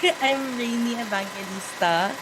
I'm Reini Evangelista.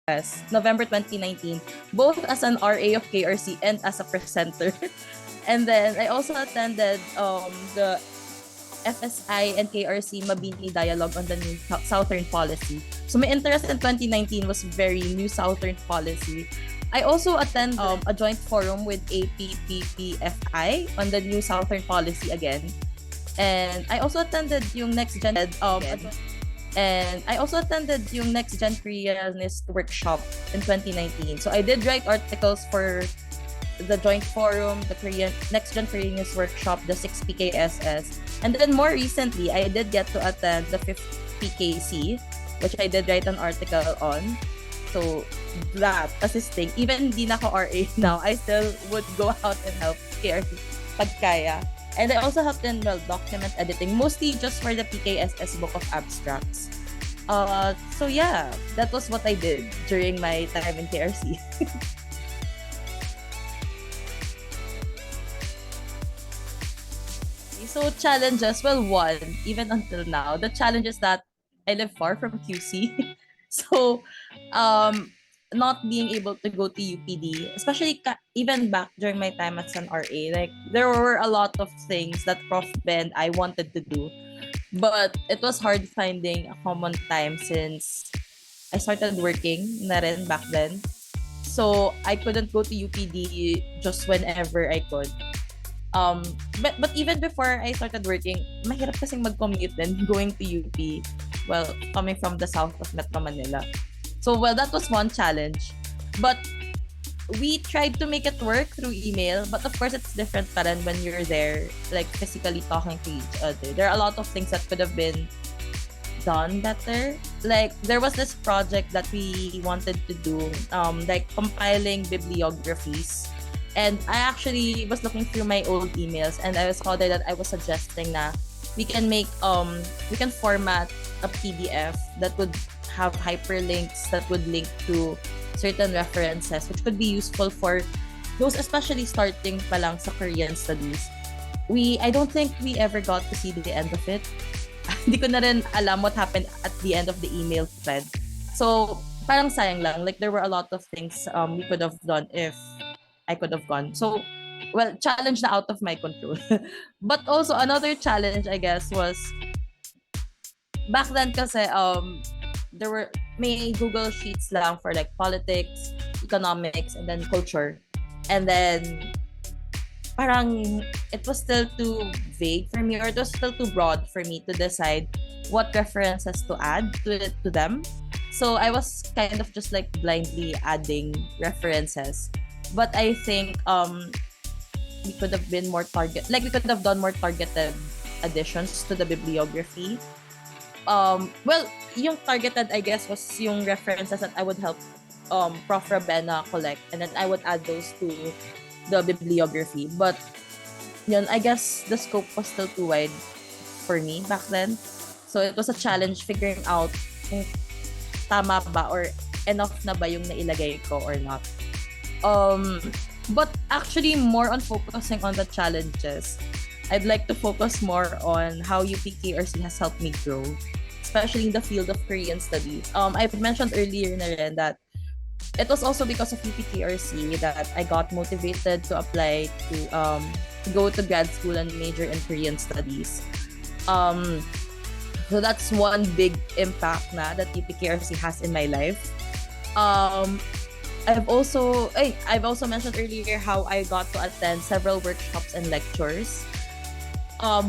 Yes, November 2019, both as an RA of KRC and as a presenter. And then I also attended the FSI and KRC Mabini dialogue on the new Southern policy. So my interest in 2019 was very new Southern policy. I also attend a joint forum with APPPFI on the new Southern policy again. And I also attended yung next gen and I also attended yung Next Gen Koreanist workshop in 2019. So I did write articles for the joint forum, the Next Gen Koreanist workshop, the 6 PKSS. And then more recently, I did get to attend the 5th PKC, which I did write an article on. So that, assisting, even di na ako RA now, I still would go out and help KRC pag kaya. And I also helped in document editing, mostly just for the PKSS book of abstracts. So yeah, that was what I did during my time in KRC. So challenges, well, one, even until now, the challenge is that I live far from QC. So not being able to go to UPD, especially even back during my time as an RA, like there were a lot of things that Prof. Ben I wanted to do, but it was hard finding a common time since I started working na rin back then. So I couldn't go to UPD just whenever I could. But even before I started working, mahirap kasing mag-commute din going to UP. Well, coming from the south of Metro Manila. So, well, that was one challenge. But we tried to make it work through email. But of course, it's different pa rin when you're there, like physically talking to each other. There are a lot of things that could have been done better. Like, there was this project that we wanted to do, like compiling bibliographies. And I actually was looking through my old emails and I was called that I was suggesting na we can format a PDF that would have hyperlinks that would link to certain references, which could be useful for those especially starting pa lang sa Korean studies. I don't think we ever got to see the end of it. Hindi ko na rin alam what happened at the end of the email thread. So, parang sayang lang. Like, there were a lot of things we could have done if I could have gone. So, well, challenge na out of my control. But also, another challenge, I guess, was back then kasi there were may Google Sheets lang for like politics, economics, and then culture. And then parang it was still too vague for me, or it was still too broad for me to decide what references to add to them. So I was kind of just like blindly adding references. But I think we could have been more we could have done more targeted additions to the bibliography. Well, yung targeted, I guess, was yung references that I would help Prof. Rabena collect, and then I would add those to the bibliography. But yun, I guess the scope was still too wide for me back then. So it was a challenge figuring out kung tama ba or enough na ba yung nailagay ko or not. But actually, more on focusing on the challenges, I'd like to focus more on how UP KRC has helped me grow, especially in the field of Korean studies. I've mentioned earlier na rin that it was also because of UP KRC that I got motivated to apply to go to grad school and major in Korean studies. So that's one big impact na that UP KRC has in my life. I've also mentioned earlier how I got to attend several workshops and lectures.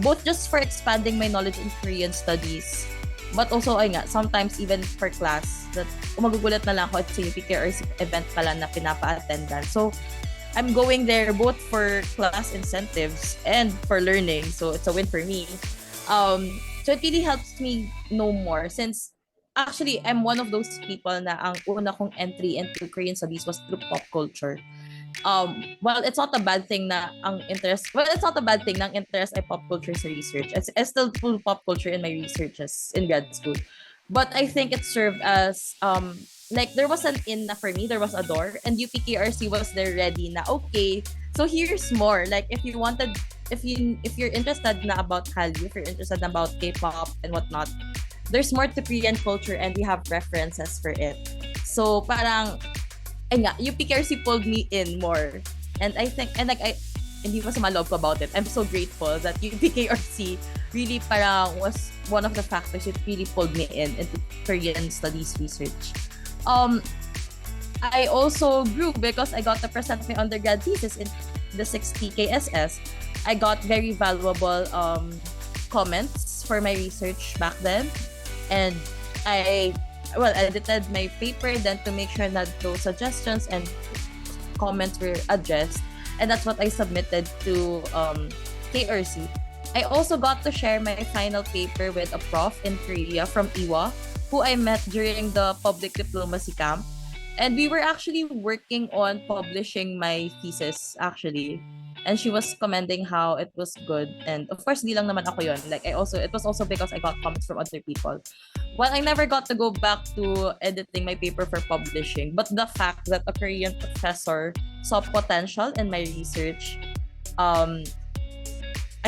Both just for expanding my knowledge in Korean studies, but also sometimes even for class, that magugulat na lang ako at sa UPKRC event pala na pinapa-attendan. So I'm going there both for class incentives and for learning, so it's a win for me. So it really helps me know more, since actually I'm one of those people na ang una kong entry into Korean studies was through pop culture. Well, it's not a bad thing na ang interest ay pop culture sa research. I still pull pop culture in my researches in grad school. But I think it served as like there was an in na for me, there was a door, and UPKRC was there ready na okay. So here's more. Like if you're interested na about Hallyu, if you're interested na about K-pop and whatnot, there's more to Korean culture and we have references for it. So parang UPKRC pulled me in more. And I think, hindi ko sa maloob ko about it. I'm so grateful that UPKRC really parang was one of the factors that really pulled me into Korean studies research. I also grew because I got to present my undergrad thesis in the 60 KSS. I got very valuable comments for my research back then. And I edited my paper then to make sure that those suggestions and comments were addressed, and that's what I submitted to KRC. I also got to share my final paper with a prof in Korea from IWA, who I met during the public diplomacy camp, and we were actually working on publishing my thesis actually. And she was commending how it was good, and of course, di lang naman ako yun. It was also because I got comments from other people. Well, I never got to go back to editing my paper for publishing, but the fact that a Korean professor saw potential in my research, I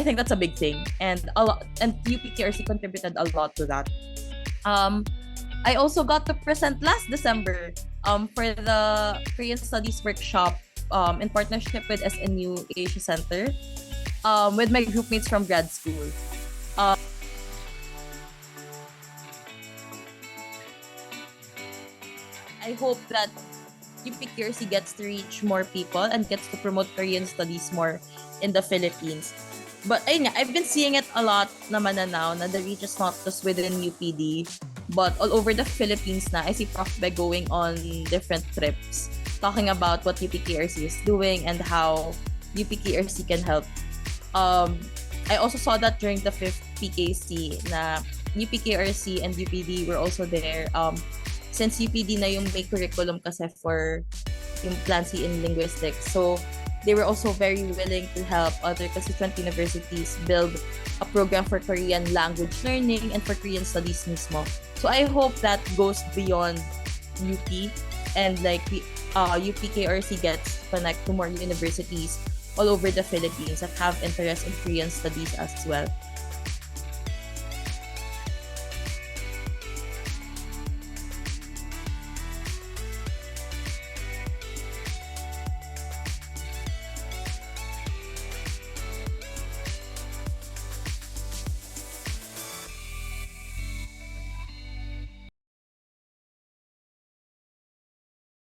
think that's a big thing, and UPKRC contributed a lot to that. I also got to present last December for the Korean Studies workshop in partnership with SNU Asia Center with my groupmates from grad school. I hope that UPKRC gets to reach more people and gets to promote Korean studies more in the Philippines. But I've been seeing it a lot naman na now na the reach is not just within UPD, but all over the Philippines na. I see Prof. Be going on different trips talking about what UPKRC is doing and how UPKRC can help. I also saw that during the 5th PKC na UPKRC and UPD were also there. Since UPD na yung may curriculum kasi for yung Plan C in linguistics. So they were also very willing to help other constituent universities build a program for Korean language learning and for Korean studies mismo. So I hope that goes beyond UP and UPKRC gets to connect to more universities all over the Philippines that have interest in Korean studies as well.